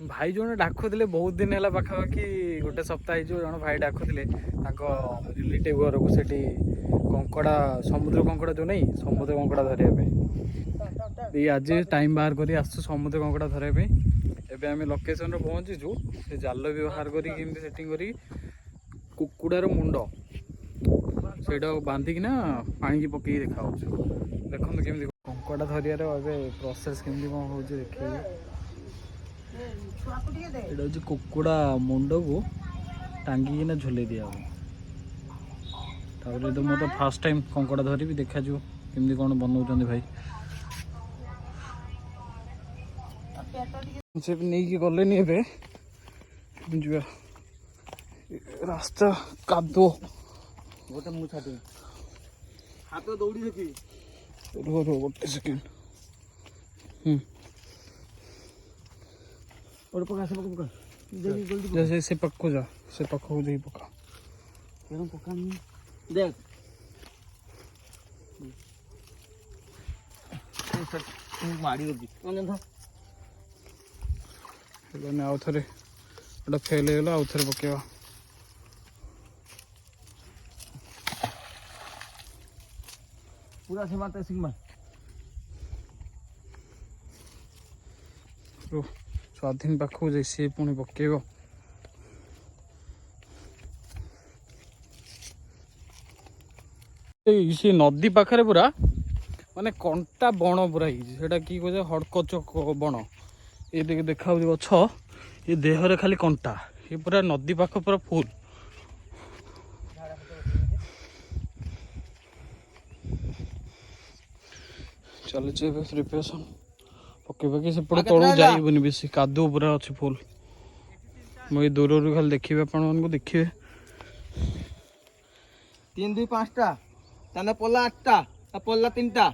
भाई जने डाकुले बहुत दिन है पाखापाखि गोटे सप्ताह जन भाई डाकुले रिलेटिव घर को सेठी कंकड़ा समुद्र कंकड़ा जो नहीं समुद्र कंकड़ा धरने आज टाइम बाहर कर समुद्र कंकड़ा धरने एवं आम लोकेशन पहुँचीचु से जाल भी बाहर कर सेटिंग कर कुकुड़ार मुंड से बांधिकिना पानी की पकई देखा देखो केमी कंकड़ा धरिया प्रोसेस केमती कौन हो देखिए ये हूँ कुकुड़ा मुंड को टांगिना झुले दिया तो मतलब फास्ट टाइम कंकड़ा धरी भी देखा केमती कौन बनाऊँ भाई से नहीं गले ए रास्ता कादो गोटे मुछा हाथ दौड़ी देखी गोटे सेकेंड और पका से पका जैसे से पक्को जा से पक्को दे पका केरम पका नहीं देख सर मारी होगी मन था ने आउ थे गोटे फेल हो आउ थे पकेवा पूरा से मारते सिग्मा स्वाधीन पाखु जाई सी पुणी पकेब सी नदी पाखरे पूरा माने कंटा बण पूरा ही कि कहे हड़कचक बण ये देखा गछ ये देहरे खाली कंटा ये पूरा नदी पाख पूरा फुल चलचे प्रिपरेशन पके पके से तलू जाइबनी बेसी कादू पूरा अच्छे फुल मुझे दूर रू खाली देखिए आपण देखिए 3 2 5 टा ताने पल्ला 8 टा पल्ला 3 टा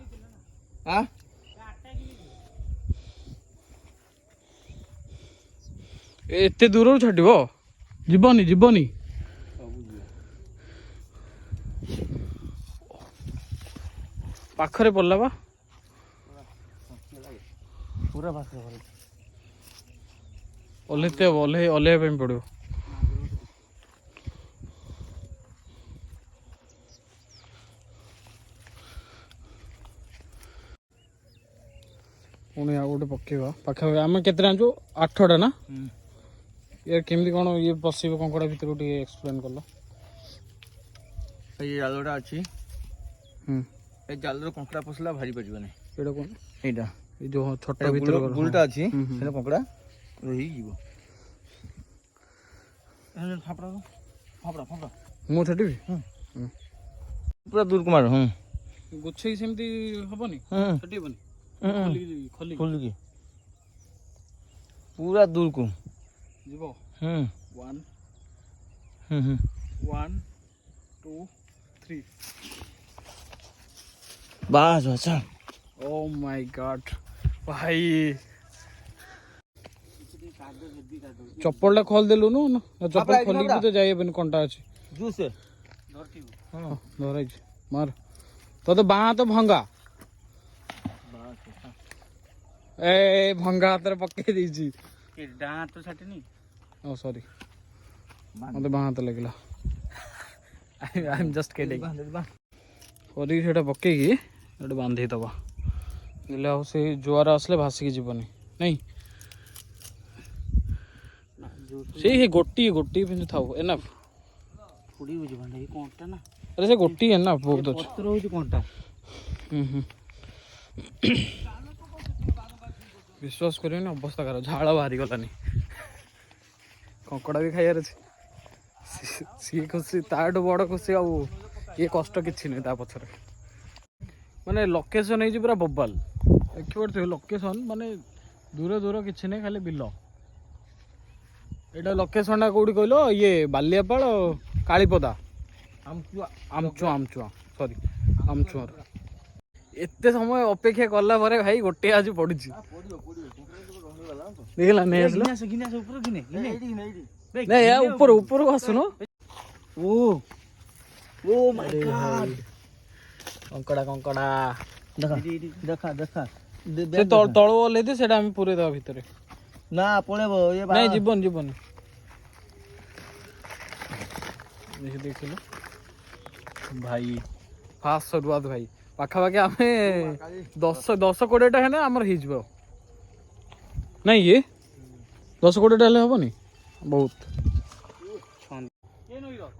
हां एते दूर छाड़ब जीवनी जीवनी पाखरे पड़ला बा पूरा पाखरे ओलेते ओले पड़ो पुणी आ गोटे पकेवा पाखापाखि आम के 8टा ना यार केमती कौन ये पशब कंकड़ा भर एक्सप्लेन कल ये जालटा अच्छी ये जाल कंकड़ा पसला भारी पड़े ये कौन यहाँ ये जो छोट भर गुलटा अच्छी कंकड़ा रही मु छाटी पूरा दूर कुमार गुच्छे सेमती हबनी छाटी खोल पूरा दूर को जीव 1 2 3 बस अच्छा ओ माय गॉड भाई चप्पल खोल देलु न चप्पल खोली भी तो जाइबन कंटा अछि जूस धरती हां धरै मार तो बाँ तो भंगा ए भंगा हाथ पके दी डाँ तो छाटनी ओ सॉरी मत बाँ हाथ लगला आई एम जस्ट किडिंग करी सेटा पके बांधी दबा दिले से जुआर आसले भासिकी जीवनी नहीं से गोटी गोटी पिंज थाओ एनफ फुडी हो जीवन ये कोंटा ना अरे से गोटी एनफ बहुत अच्छा पत्र हो कोंटा विश्वास करियो ना अवस्था कर झाड़ बाहरी गलानी कंकड़ा भी खाइबार अच्छे सी खुशी ताठू बड़ खुशी आ ये कष्ट कि नहीं पछरे माने लोकेशन है पूरा बबाल देखिए लोकेशन माने दूर दूर कि नहीं खाली बिल एटा लोकेशन कौटी कहल ये बालियापाल कालीपदा आमचुआ आमचुआ आमचुआ सॉरी आमचुआर एते समय अपेक्षा कला भाई गोटे आज पड़ी देखला नहीं ऊपर ऊपर को आसुन ओ ओ माय गॉड कंकड़ा कंकड़ा देखा देखा देखा तल ओल्हे दे से पूरे दवा भितर ନା ପଳେଇବ ଇଏ ନାଇଁ ଯିବନି ଯିବନି ଦେଖିଲୁ ଭାଇ ଫାଷ୍ଟ ସରୁଆତ ଭାଇ ପାଖାପାଖି ଆମେ 10-20ଟା ହେଲେ ଆମର ହେଇଯିବ ନାଇଁ ଇଏ 10-20ଟା ହେଲେ ହବନି ବହୁତ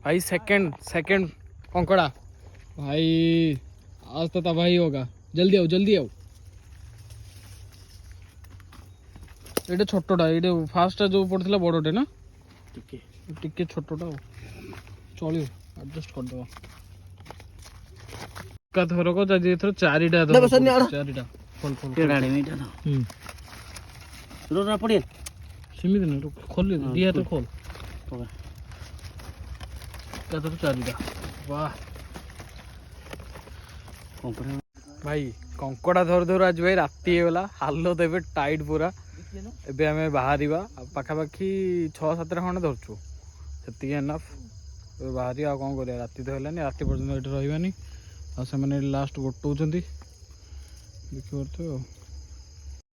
भाई सेकंड कंकड़ा भाई आज तो तबाही होगा जल्दी आओ ये छोटटा ये फास्ट जो पड़ता बड़टे ना टिके छोटटा चलो एडजस्ट कर दवा का थरक जाजी एथर चारिटा खोल पड़े सिमित नहीं खोल दी हाथ खोल चारिटा वाह भाई कंकड़ा धर धर आज भाई राति होगा हालत ए टाइट पूरा एबे आम बाहर पाखापाखि 6-7 खंडे धरचु से एनफ बाहर कौन कर राति तो है राति पर्यटन ये रही लास्ट गोटाऊँ देखिए